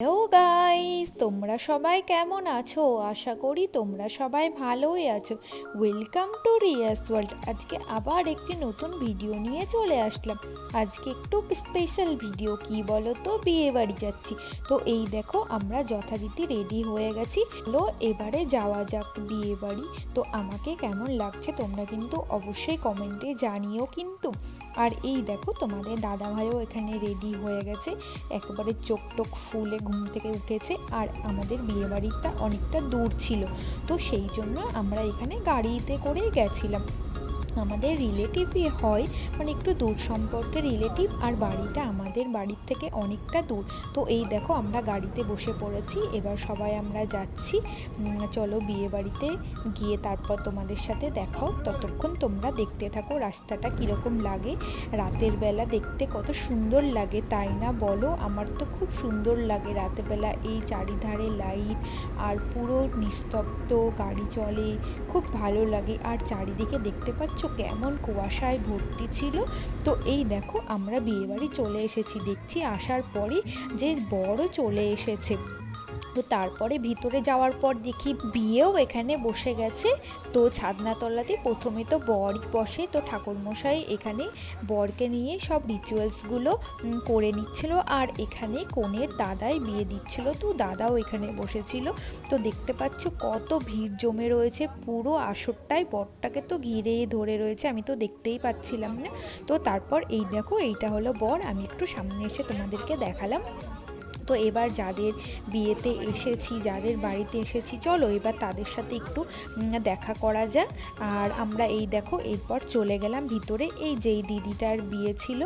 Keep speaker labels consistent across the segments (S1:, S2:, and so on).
S1: Hello guys, তোমরা সবাই কেমন আছো? আশা করি তোমরা সবাই ভালোই আছো। Welcome to Riya's world. আজকে আবার একটি নতুন ভিডিও নিয়ে চলে আসলাম। আজকে একটু স্পেশাল ভিডিও, কি বলো তো, বিয়ে বাড়ি যাচ্ছি। তো এই দেখো আমরা যথারীতি রেডি হয়ে গেছি। হলো এবারে যাওয়া যাক বিয়ে বাড়ি। তো আমাকে কেমন লাগছে তোমরা কিন্তু অবশ্যই কমেন্টে জানিও কিন্তু। আর এই দেখো তোমাদের দাদা ভাইও এখানে রেডি হয়ে গেছে, একেবারে চোখ টোক ফুলে ঘুম থেকে উঠেছে। আর আমাদের বিয়েবাড়িটা অনেকটা দূর ছিল, তো সেই জন্য আমরা এখানে গাড়িতে করেই গেছিলাম। আমাদের রিলেটিভই হয়, মানে একটু দূর সম্পর্কে রিলেটিভ, আর বাড়িটা আমাদের বাড়ির থেকে অনেকটা দূর। তো এই দেখো আমরা গাড়িতে বসে পড়েছি, এবার সবাই আমরা যাচ্ছি। চলো বিয়ে বাড়িতে গিয়ে তারপর তোমাদের সাথে দেখাও। ততক্ষণ তোমরা দেখতে থাকো রাস্তাটা কীরকম লাগে। রাতের বেলা দেখতে কত সুন্দর লাগে, তাই না বলো? আমার তো খুব সুন্দর লাগে রাতের বেলা, এই চারিধারে লাইট আর পুরো নিস্তব্ধ, গাড়ি চলে, খুব ভালো লাগে। আর চারিদিকে দেখতে পাচ্ছ কেমন কুয়াশায় ভর্তি ছিল। তো এই দেখো আমরা বিয়েবাড়ি চলে এসেছি, দেখছি আসার পরই যে বড় চলে এসেছে। তো তারপরে ভিতরে যাওয়ার পর দেখি বিয়েও এখানে বসে গেছে। তো ছাদনাতলাতে প্রথমে তো বরই বসে, তো ঠাকুরমশাই এখানে বরকে নিয়ে সব রিচুয়ালসগুলো করে নিচ্ছিল। আর এখানে কনের দাদাই বিয়ে দিচ্ছিল, তো দাদাও এখানে বসেছিল। তো দেখতে পাচ্ছ কত ভিড় জমে রয়েছে, পুরো আসরটাই বরটাকে তো ঘিরে ধরে রয়েছে, আমি তো দেখতেই পাচ্ছিলাম না। তো তারপর এই দেখো এইটা হলো বর, আমি একটু সামনে এসে তোমাদেরকে দেখালাম। তো এবার যাদের বিয়েতে এসেছি, যাদের বাড়িতে এসেছি, চলো এবার তাদের সাথে একটু দেখা করা যাক। আর আমরা এই দেখো এরপর চলে গেলাম ভিতরে। এই যেই দিদিটার বিয়ে ছিল,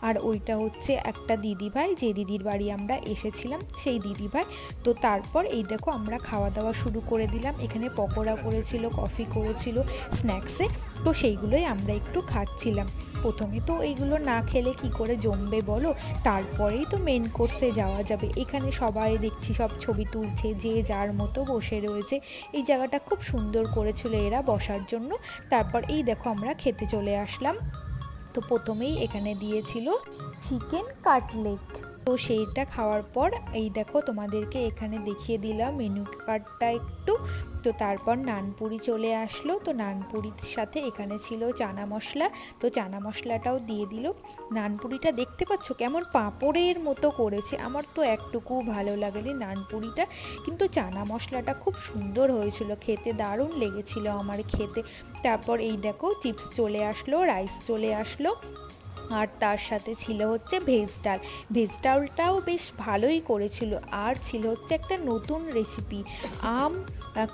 S1: আর ওইটা হচ্ছে একটা দিদিভাই, যে দিদির বাড়ি আমরা এসেছিলাম সেই দিদিভাই। তো তারপর এই দেখো আমরা খাওয়া দাওয়া শুরু করে দিলাম। এখানে পকোড়া করেছিল, কফি করেছিল স্ন্যাক্সে, তো সেইগুলোই আমরা একটু খাচ্ছিলাম। প্রথমে তো এইগুলো না খেলে কি করে জমবে বলো, তারপরেই তো মেন কোর্সে যাওয়া যাবে। এখানে সবাই দেখছি সব ছবি তুলছে, যে যার মতো বসে রয়েছে। এই জায়গাটা খুব সুন্দর করেছিল এরা বসার জন্য। তারপর এই দেখো আমরা খেতে চলে আসলাম। তো প্রথমেই এখানে দিয়েছিল চিকেন কাটলেট, তো সেইটা খাওয়ার পর এই দেখো তোমাদেরকে এখানে দেখিয়ে দিলাম মেনু কার্ডটা একটু। তো তারপর নানপুরি চলে আসলো, তো নানপুরির সাথে এখানে ছিল চানা মশলা, তো চানা মশলাটাও দিয়ে দিল। নানপুরিটা দেখতে পাচ্ছ কেমন পাঁপড়ের মতো করেছে, আমার তো একটুকু ভালো লাগেনি নানপুরিটা, কিন্তু চানা মশলাটা খুব সুন্দর হয়েছিল, খেতে দারুণ লেগেছিল আমার খেতে। তারপর এই দেখো চিপস চলে আসলো, রাইস চলে আসলো, আর তার সাথে ছিল হচ্ছে ভেজ ডাল। ভেজ ডালটাও বেশ ভালোই করেছিল। আর ছিল হচ্ছে একটা নতুন রেসিপি, আম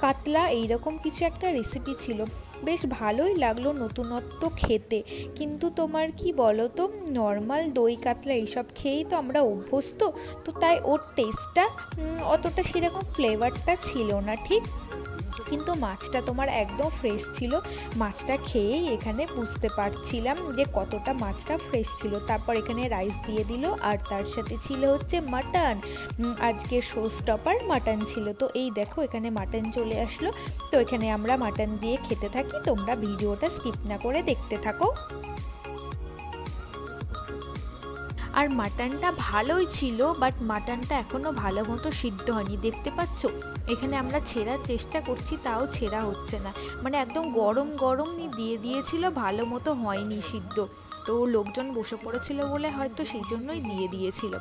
S1: কাতলা এইরকম কিছু একটা রেসিপি ছিল, বেশ ভালোই লাগলো নতুনত্ব খেতে। কিন্তু তোমার কি বলো তো, নর্মাল দই কাতলা এইসব খেয়েই তো আমরা অভ্যস্ত, তো তাই ওর টেস্টটা অতটা সেরকম ফ্লেভারটা ছিল না ঠিক। কিন্তু মাছটা তোমার একদম ফ্রেশ ছিল, মাছটা খেয়েই এখানে বুঝতে পারছিলাম যে কতটা মাছটা ফ্রেশ ছিল। তারপর এখানে রাইস দিয়ে দিল, আর তার সাথে ছিল হচ্ছে মাটন, আজকে শো স্টপার মাটন ছিল। তো এই দেখো এখানে মাটন চলে আসলো, তো এখানে আমরা মাটন দিয়ে খেতে থাকি, তোমরা ভিডিওটা স্কিপ না করে দেখতে থাকো। আর মাটনটা ভালোই ছিল, বাট মাটনটা এখনও ভালো মতো সিদ্ধ হয়নি, দেখতে পাচ্ছ এখানে আমরা ছেঁড়ার চেষ্টা করছি তাও ছেঁড়া হচ্ছে না, মানে একদম গরম গরমই দিয়ে দিয়েছিল, ভালো মতো হয়নি সিদ্ধ। তো লোকজন বসে পড়েছিল বলে হয়তো সেই জন্যই দিয়ে দিয়েছিল।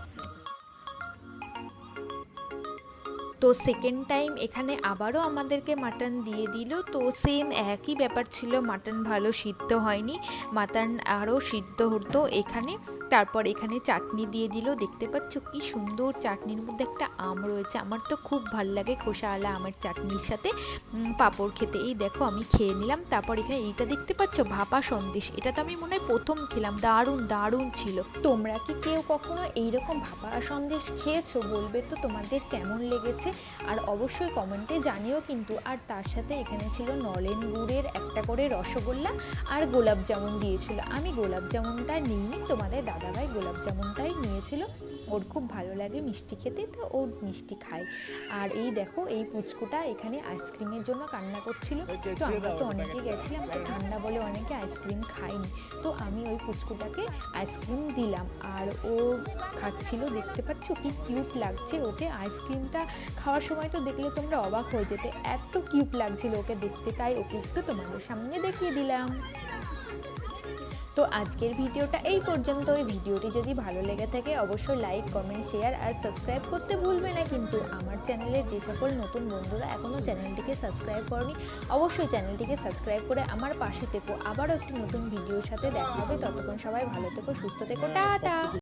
S1: তো সেকেন্ড টাইম এখানে আবারও আমাদেরকে মাটন দিয়ে দিল, তো সেম একই ব্যাপার ছিল, মাটন ভালো সিদ্ধ হয়নি, মাটন আরও সিদ্ধ হতো এখানে। তারপর এখানে চাটনি দিয়ে দিল, দেখতে পাচ্ছ কি সুন্দর, চাটনির মধ্যে একটা আম রয়েছে, আমার তো খুব ভাল লাগে খোসাওয়ালা আমের চাটনির সাথে পাঁপড় খেতে। এই দেখো আমি খেয়ে নিলাম। তারপর এখানে এইটা দেখতে পাচ্ছ ভাপা সন্দেশ, এটা তো আমি মনে হয় প্রথম খেলাম, দারুণ দারুণ ছিল। তোমরা কি কেউ কখনো এইরকম ভাপা সন্দেশ খেয়েছো? বলবে তো তোমাদের কেমন লেগেছে, আর অবশ্যই কমেন্টে জানিও কিন্তু। আর তার সাথে এখানে ছিল নলেন গুড়ের একটা করে রসগোল্লা, আর গোলাপ জামুন দিয়েছিল। আমি গোলাপ জামুনটা নিইনি, তোমাদের দাদাভাই গোলাপ জামুনটাই নিয়েছিল। ওর খুব ভালো লাগে মিষ্টি খেতে, তো ও মিষ্টি খায়। আর এই দেখো এই পুচকুটা এখানে আইসক্রিমের জন্য কান্না করছিল। তো আমরা তো অনেকে গেছিলাম, তো ঠান্ডা বলে অনেকে আইসক্রিম খাইনি, তো আমি ওই পুচকুটাকে আইসক্রিম দিলাম আর ও খাচ্ছিল। দেখতে পাচ্ছ কি কিউট লাগছে ওকে। আইসক্রিমটা খাওয়ার সময় তো দেখলে তোমরা অবাক হয়ে যেতে, এত কিউট লাগছিল ওকে দেখতে, তাই ওকে একটু তোমাদের সামনে দেখিয়ে দিলাম। তো আজকের ভিডিওটা এই পর্যন্ত। ওই ভিডিওটি যদি ভালো লেগে থাকে অবশ্যই লাইক, কমেন্ট, শেয়ার আর সাবস্ক্রাইব করতে ভুলবে না কিন্তু। আমার চ্যানেলে যে সকল নতুন বন্ধুরা এখনও চ্যানেলটিকে সাবস্ক্রাইব করনি, অবশ্যই চ্যানেলটিকে সাবস্ক্রাইব করে আমার পাশে থেকো। আবারও একটি নতুন ভিডিওর সাথে দেখা হবে, ততক্ষণ সবাই ভালো থেকো, সুস্থ থেকো, টাটা।